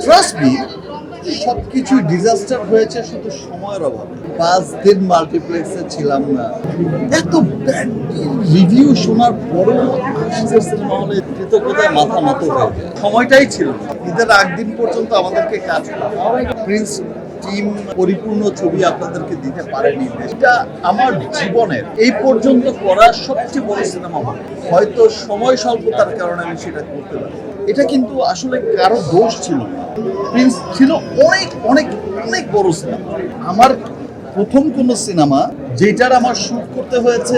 Trust me, সবকিছু disaster হয়েছে শুধু সময়ের অভাবে। 5 দিন মাল্টিপ্লেক্সে ছিলাম না। এত ব্যাড রিভিউ শোনার পরেও আসছে সিনেমা হলে, কৃতজ্ঞতায় মাথা নত হয়ে যায়। সময়টাই ছিল না। ঈদের আগ দিন পর্যন্ত আমাদেরকে কাজ করতে হবে। প্রিন্স টিম পরিপূর্ণ ছবি আপনাদেরকে দিতে পারেনি। এটা আমার জীবনের এই পর্যন্ত করা সবচেয়ে বড় সিনেমা হল। হয়তো সময় স্বল্পতার কারণে আমি সেটা করতে পারি। এটা কিন্তু আসলে কারো দোষ ছিল না। প্রিন্স ছিল অনেক অনেক অনেক বড় সিনেমা। আমার প্রথম কোন সিনেমা যেটার আমার শুট করতে হয়েছে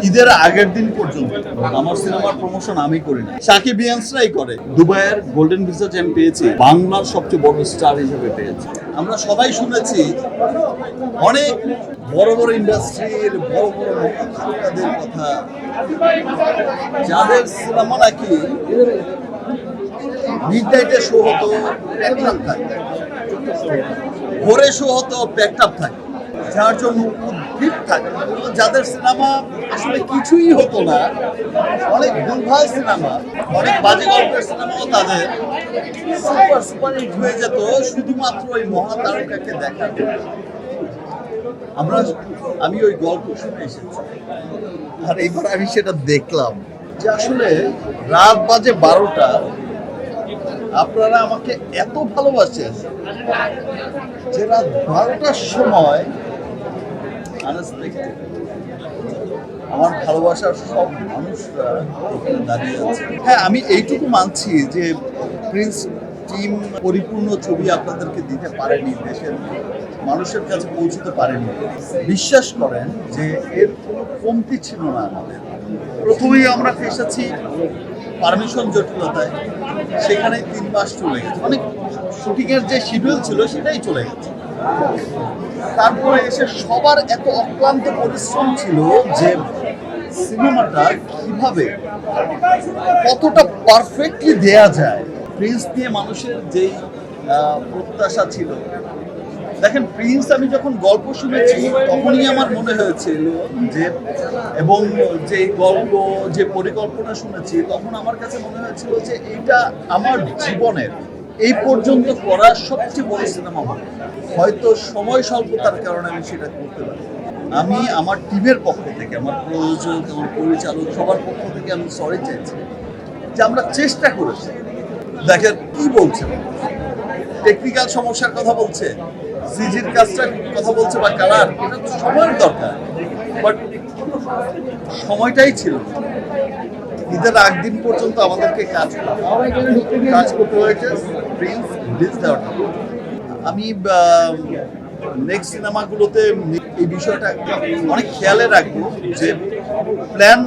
ঈদের আগের দিন পর্যন্ত। আমার সিনেমার প্রমোশন আমি করি না, সাকিবিয়ানসরাই করে। দুবাইয়ের গোল্ডেন ভিসা যে আমি পেয়েছি, বাংলার সবচেয়ে বড় স্টার হিসেবে পেয়েছি। আমরা সবাই শুনেছি অনেক বড় বড় ইন্ডাস্ট্রির বড় বড় তারকাদের কথা, যাদের সিনেমা নাকি মিডনাইটে শো হতো, প্যাকআপ থাকে, ভোরে শো হতো, প্যাকআপ থাকে, যার জন্য উদ্ভিদ থাকে, যাদের সিনেমা আসলে কিছুই হতো না, অনেক ভুলভাল সিনেমা, অনেক বাজে গল্পের সিনেমাও তাদের সুপার সুপার হিট হয়ে যেত শুধুমাত্র ওই মহাতারকাকে দেখার জন্য। আমি ওই গল্প শুনে এসেছি, আর এবার আমি সেটা দেখলাম যে আসলে রাত বাজে 12টা, আপনারা আমাকে এত ভালোবাসেন যে রাত 12টার সময় আনএক্সপেক্টেড আমার ভালোবাসার সব মানুষরা এখানে দাঁড়িয়ে আছে। হ্যাঁ, আমি এইটুকু মানছি যে প্রিন্স টিম পরিপূর্ণ ছবি আপনাদেরকে দিতে পারেনি, দেশের মানুষের কাছে পৌঁছতে পারেনি। বিশ্বাস করেন যে এর কোনো কমতি ছিল না আমাদের। প্রথমেই আমরা ফেসেছি পারমিশন জটিলতায়, সেখানে 3 মাস চলে গেছে, অনেক শুটিংয়ের যে শিডিউল ছিল সেটাই চলে গেছে। তারপরে এসে সবার এত অক্লান্ত পরিশ্রম ছিল যে সিনেমাটা কিভাবে কতটা পারফেক্টলি দেয়া যায়। প্রিন্স নিয়ে মানুষের যেই প্রত্যাশা ছিল, দেখেন প্রিন্স আমি যখন গল্প শুনেছি তখনই আমার মনে হয়েছিল যে, এবং যে গল্প যে পরিকল্পনা শুনেছি তখন আমার কাছে মনে হয়েছিল যে এটা আমার জীবনের এই পর্যন্ত করা সবচেয়ে বড় সিনেমা হবে। হয়তো সময় স্বল্পতার কারণে আমি সেটা করতে পারি। আমি আমার টিমের পক্ষ থেকে, আমার প্রযোজক, আমার পরিচালক, সবার পক্ষ থেকে আমি সরি চাইছি যে আমরা চেষ্টা করেছি। দেখেন কি বলছেন, টেকনিক্যাল সমস্যার কথা বলছে, সিজির কাজটার কথা বলছে, বা কালার, এটা তো সময়ের দরকার, বাট সময়টাই ছিল না। ঈদের আগ দিন পর্যন্ত আমাদেরকে কাজ করতে হয়েছে প্রিন্স রিলিজ দেওয়াটা। আমি নেক্সট সিনেমাগুলোতে এই বিষয়টা অনেক খেয়ালে রাখবো যে প্ল্যান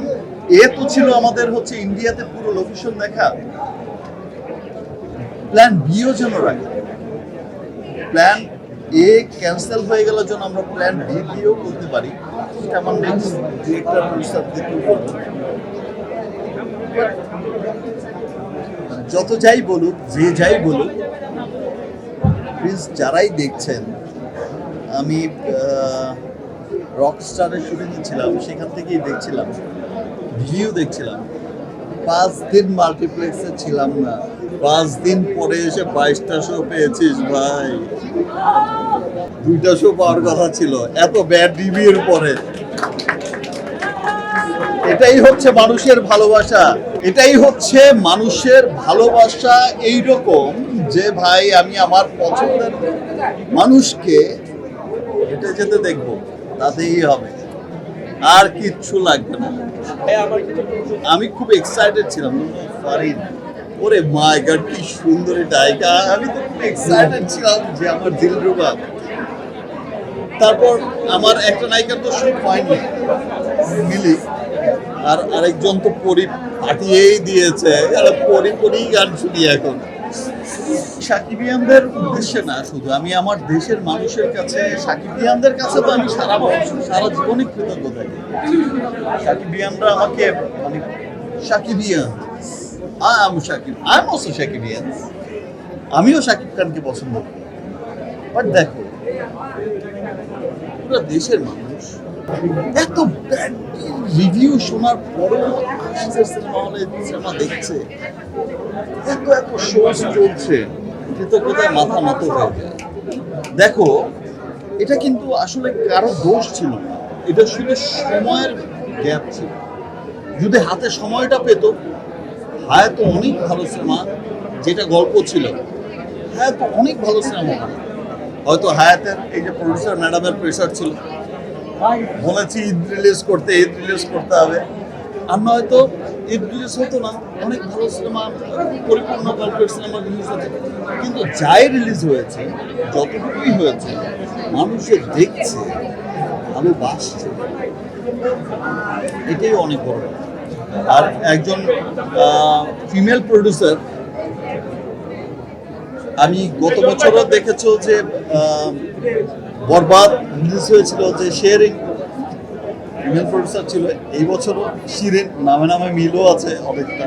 এ তো ছিল আমাদের হচ্ছে ইন্ডিয়াতে পুরো লোকেশন দেখা, প্ল্যান বিও যেন রাখি। প্ল্যান এ ক্যান্সেল হয়ে গেল জন্য আমরা প্ল্যান বি দিয়েও করতে পারি, সেটা আমার নেক্সট ডিরেক্টর প্রডিউসারদের বলবো। যত যাই বলুক, যে যাই বলুক, প্লিজ যারাই দেখছেন, আমি রকস্টারের শুটিংয়ে ছিলাম, সেখান থেকেই দেখছিলাম, ভিডিও দেখছিলাম। 5 দিন মাল্টিপ্লেক্সে ছিলাম না, 5 দিন পরে এসে 22টা শো পেয়েছিস ভাই। 2টা শো পাওয়ার কথা ছিল এত ব্যাড রিভিউর পরে। এটাই হচ্ছে মানুষের ভালোবাসা, এটাই হচ্ছে মানুষের ভালোবাসা। এইরকম যে ভাই আমি আমার পছন্দের মানুষকে হেঁটে যেতে দেখবো, তাতেই হবে, আর কিচ্ছু লাগবে না। আমি খুব এক্সাইটেড ছিলাম। ফারিন, ওরে মাই গড, কি সুন্দর নায়িকা। আমি তো খুব এক্সাইটেড ছিলাম যে আমার দিলরুবা। তারপর আমার একটা নায়িকার তো শুট হয়নি, মিলি, আর আরেকজন তো পরি পাঠিয়েই দিয়েছে। পরি গান শুনি এখন। সাকিবিয়ানদের উদ্দেশ্যে না শুধু, আমি আমার দেশের মানুষের কাছে, সাকিবিয়ানদের কাছে তো আমি সারা জীবনই কৃতজ্ঞ থাকি। সাকিবিয়ানরা আমাকে মানে সাকিবিয়ান, আমিও সাকিব খানকে পছন্দ করি। বাট দেখো, পুরো দেশের মানুষ এত ব্যাড রিভিউ শোনার পরেও আসছে সিনেমা হলে, সিনেমা দেখছে, এত শো চলছে, কৃতজ্ঞতায় মাথা নত হয়ে যায়। দেখো, এটা কিন্তু আসলে কারো দোষ ছিল না, এটা শুধু সময়ের গ্যাপ ছিল। যদি হাতে সময়টা পেত, হায়াত অনেক ভালো সিনেমা, যেটা গল্প ছিল, হায়াত অনেক ভালো সিনেমা হবে। হয়তো হায়াতের এই যে প্রডিউসার ম্যাডামের প্রেশার ছিল, বলেছি ঈদ রিলিজ করতে হবে, আর নয়তো ঈদ রিলিজ হতো না, অনেক ভালো সিনেমা, পরিপূর্ণ গল্পের সিনেমা রিলিজ হতো। কিন্তু যাই রিলিজ হয়েছে, যতটুকুই হয়েছে, মানুষে দেখছে, ভালোবাসছে, এটাই অনেক বড় কথা। আর একজন ফিমেল প্রডিউসার, আমি গত বছরও দেখেছো যে বরবাদ রিলিজ হয়েছিল, যে শেয়ারিং ফিমেল প্রডিউসার ছিল। এই বছরও শিরিন, নামে নামে মিলও আছে অনেকটা,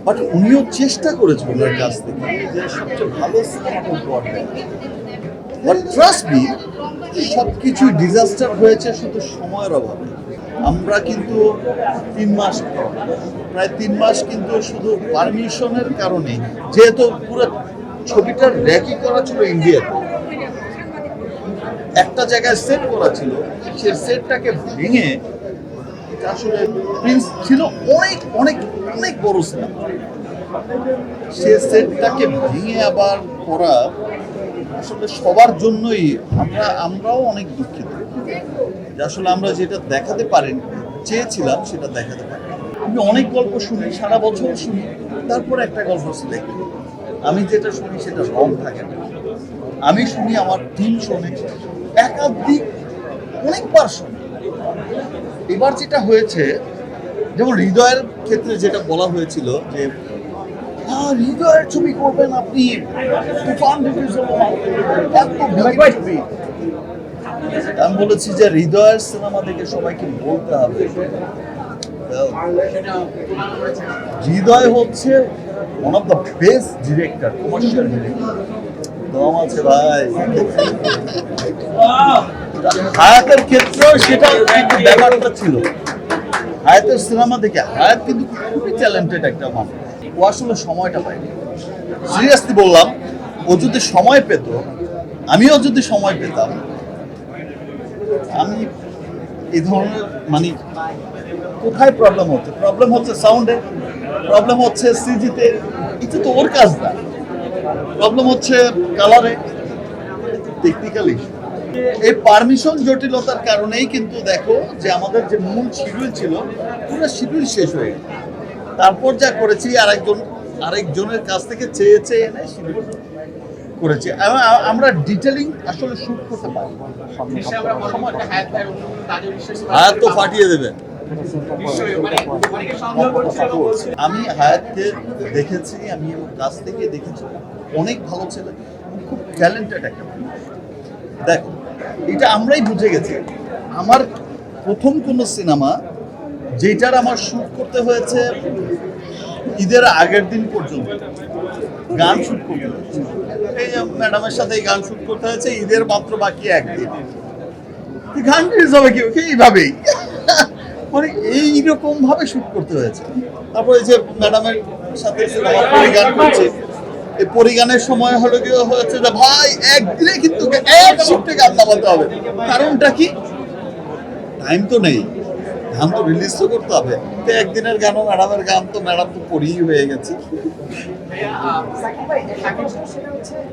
বাট উনিও চেষ্টা করেছেন ওনার কাছ থেকে যে সবচেয়ে ভালো সিনেমাটা উপহার দেয়। বাট ট্রাস্ট মি, সব কিছুই ডিজাস্টার হয়েছে শুধু সময়ের অভাবে। আমরা কিন্তু 3 মাস, প্রায় 3 মাস কিন্তু শুধু পারমিশনের কারণে, যেহেতু পুরো ছবিটার র্যাকি করা ছিল ইন্ডিয়াতে, একটা জায়গায় সেট করা ছিল, সেই সেটটাকে ভেঙে, এটা আসলে প্রিন্স ছিল অনেক অনেক অনেক বড় সিনেমা, সে সেটটাকে ভেঙে আবার করা আসলে সবার জন্যই, আমরাও অনেক দুঃখিত যে আসলে আমরা যেটা দেখাতে পারিনি, চেয়েছিলাম সেটা দেখাতে পারি। আমি অনেক গল্প শুনি, সারা বছর শুনি, তারপরে একটা গল্প সিলেক্ট করি। আমি যেটা শুনি সেটা রং থাকে না। আমি শুনি, আমার টিম শোনে, একাধিক অনেকবার শুনি। এবার যেটা হয়েছে, যেমন হৃদয়ের ক্ষেত্রে যেটা বলা হয়েছিল যে হৃদয়ের ছবি করবেন আপনি, তুফান রিলিজ হলো না, এত বিগ ছবি। আমি বলেছি যে হৃদয়ের সিনেমা দেখে সবাইকে বলতে হবে, হৃদয় হচ্ছে one of the best director, commercial director. দম আছে ভাই। হায়াতের ক্ষেত্রেও সেটা কিন্তু ব্যাপারটা ছিল। হায়াতের সিনেমা দেখে, হায়াত কিন্তু খুবই ট্যালেন্টেড একটা মানুষ, ও আসলে সময়টা পায়নি। সিরিয়াসলি বললাম, ও যদি সময় পেত, আমিও যদি সময় পেতাম, আমি এই ধরনের মানে কোথায় প্রবলেম হচ্ছে সাউন্ডে, প্রবলেম হচ্ছে সিজিতে, এটা তো ওর কাজ না। প্রবলেম হচ্ছে কালারে, টেকনিক্যালি। এই পারমিশন জটিলতার কারণেই কিন্তু দেখো যে আমাদের যে মূল শিডিউল ছিল, পুরো শিডিউল শেষ হয়ে গেল। তারপর যা করেছি, আরেকজনের কাছ থেকে চেয়ে এনে শিডিউল করেছি। আমরা ডিটেলিং আসলে শুট করতে পারি, হায়াত তো ফাটিয়ে দেবে। আমি হায়াতকে দেখেছি, আমি আমার কাছ থেকে দেখেছি, অনেক ভালো ছেলে, খুব ট্যালেন্টেড একটা মানুষ। দেখো, এটা আমরাই বুঝে গেছি। আমার প্রথম কোনো সিনেমা যেটার আমার শুট করতে হয়েছে ঈদের আগের দিন পর্যন্ত, গান শুট করতে হয়েছে, এই ম্যাডামের সাথে গান শুট করতে হয়েছে, ঈদের মাত্র বাকি একদিন, গান রিলিজ হবে কি এইভাবেই, মানে এইরকম ভাবে শুট করতে হয়েছে। তারপরে যে ম্যাডামের সাথে সিনেমা পরিগান করছে, এই পরিগানের সময় হলো কি হয়েছে যে ভাই একদিনে কিন্তু এক শিফটে গান নামাতে হবে। কারণটা কি? টাইম তো নেই, গান তো রিলিজ তো করতে হবে। তো একদিনের গানও ম্যাডামের গান তো ম্যাডাম তো পড়েই হয়ে গেছে।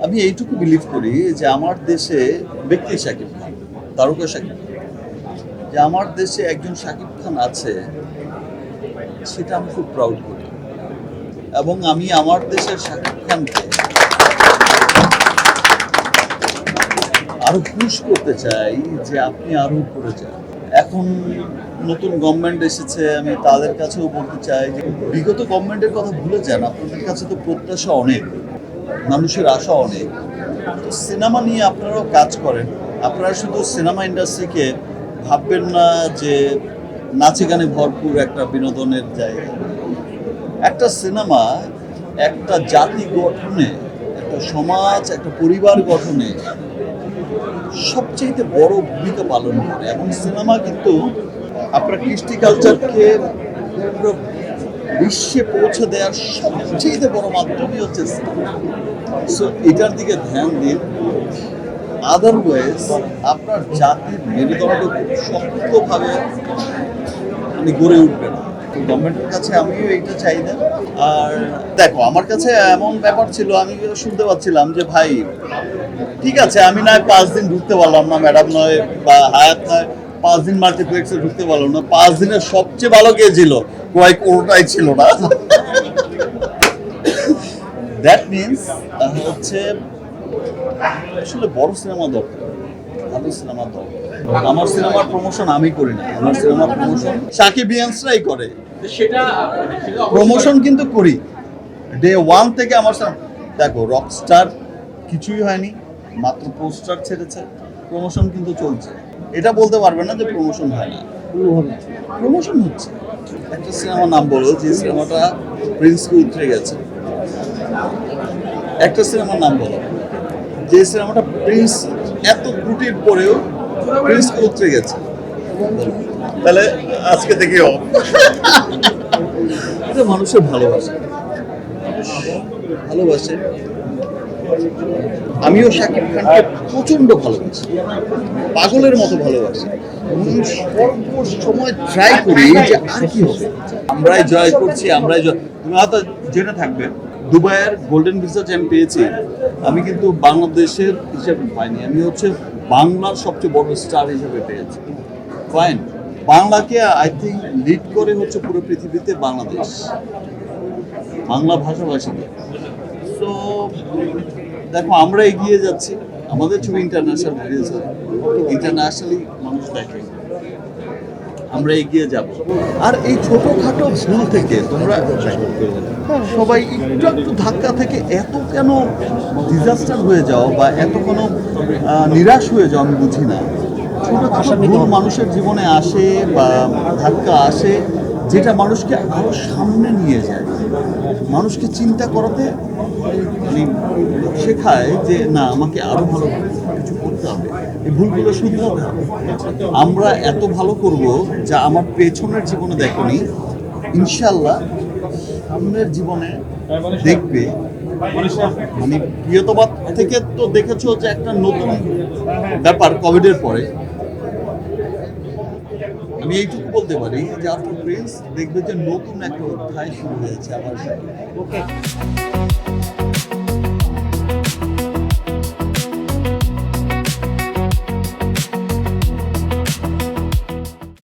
আমি এইটুকু বিলিভ করি যে আমার দেশে ব্যক্তি শাকিব খান, তারকা শাকিব খান, যে আমার দেশে একজন শাকিব খান আছে, সেটা আমি খুব প্রাউড করি। এবং আমি আমার দেশের শাকিব খানকে আরো পুশ করতে চাই যে আপনি আরো উপরে যান। এখন নতুন গভর্নমেন্ট এসেছে, আমি তাদের কাছেও বলতে চাই যে বিগত গভর্নমেন্টের কথা ভুলে যান। আপনাদের কাছে তো প্রত্যাশা অনেক, মানুষের আশা অনেক। তো সিনেমা নিয়ে আপনারাও কাজ করেন। আপনারা শুধু সিনেমা ইন্ডাস্ট্রিকে ভাববেন না যে নাচে গানে ভরপুর একটা বিনোদনের জায়গা। একটা সিনেমা একটা জাতি গঠনে, একটা সমাজ, একটা পরিবার গঠনে সবচেয়ে বড় ভূমিকা পালন করে। এবং সিনেমা কিন্তু আপনার কৃষ্টি কালচারকে পুরো বিশ্বে পৌঁছে দেওয়ার সবচেয়ে বড় মাধ্যমই হচ্ছে সিনেমা। সো এটার দিকে ধ্যান দিন, আদারওয়াইজ আপনার জাতির মেরুদণ্ড খুব শক্তভাবে গড়ে উঠবে না। গভর্নমেন্টের কাছে আমিও এইটা চাই না। আর দেখো, আমার কাছে এমন ব্যাপার ছিল, আমি শুনতে পাচ্ছিলাম যে ভাই ঠিক আছে, আমি নয় 5 দিন ঢুকতে পারলাম না, ম্যাডাম নয় বা হায়াত নয় 5 দিন মাল্টিপ্লেক্সে ঢুকতে পারলাম না, 5 দিনের সবচেয়ে ভালো কে ছিল? কোনোটাই ছিল না। দ্যাট মিনস হচ্ছে আসলে বড় সিনেমা দরকার, ভালো সিনেমা দরকার। আমার সিনেমার প্রমোশন আমি করি না, আমার সিনেমার প্রমোশন সাকিবিয়ান্সরাই করে। সেটা প্রমোশন কিন্তু করি ডে 1 থেকে। আমার দেখো, রকস্টার কিছুই হয়নি, মাত্র পোস্টার ছেড়েছে, প্রমোশন কিন্তু চলছে। এটা বলতে পারবে না যে প্রমোশন হয় না, প্রমোশন হচ্ছে। একটা সিনেমার নাম বলো যে সিনেমাটা প্রিন্সকে উতরে গেছে। একটা সিনেমার নাম বলো যে সিনেমাটা প্রিন্স এত ত্রুটির পরেও প্রিন্সকে উতরে গেছে। তাহলে আজকে থেকে এটা মানুষের ভালোবাসে, ভালোবাসে। আমিও শাকিব খানকে প্রচন্ড ভালোবাসি, পাগলের মতো ভালোবাসি। সময় ট্রাই করি যে আর কি হবে, আমরাই জয় করছি, আমরাই জয়। তুমি হয়তো জেনে থাকবে, দুবাইয়ের গোল্ডেন ভিসা যে আমি পেয়েছি, আমি কিন্তু বাংলাদেশের হিসেবে পাইনি, আমি হচ্ছে বাংলার সবচেয়ে বড় স্টার হিসেবে পেয়েছি। ফাইন, বাংলাকে আই থিঙ্ক লিড করে হচ্ছে পুরো পৃথিবীতে বাংলাদেশ, বাংলা ভাষাভাষীকে। সো দেখো, আমরা এগিয়ে যাচ্ছি, আমাদের ছবি ইন্টারন্যাশনাল রিলিজ হয়, ইন্টারন্যাশনালি মানুষ দেখে, আমরা এগিয়ে যাব। আর এই ছোটখাটো ভুল থেকে তোমরা সবাই একটু একটু ধাক্কা থেকে এত কেন ডিজাস্টার হয়ে যাও বা এত কেন নিরাশ হয়ে যাও, আমি বুঝি না। ছোটখাটো ভুল মানুষের জীবনে আসে বা ধাক্কা আসে, যেটা মানুষকে আরো সামনে নিয়ে যায়, মানুষকে চিন্তা করাতে মানে শেখায় যে না, আমাকে আরো ভালো কিছু করতে হবে, এই ভুলগুলো শুধরাতে হবে। আমরা এত ভালো করব যা আমার পেছনের জীবনে দেখনি, ইনশাল্লাহ সামনের জীবনে দেখবে। মানে প্রিয়তমা থেকে তো দেখেছো যে একটা নতুন ব্যাপার কোভিডের পরে। আমি এইটুকু বলতে পারি যে আফটার প্রিন্স দেখবে যে নতুন একটা অধ্যায় শুরু হয়েছে আমার সাথে।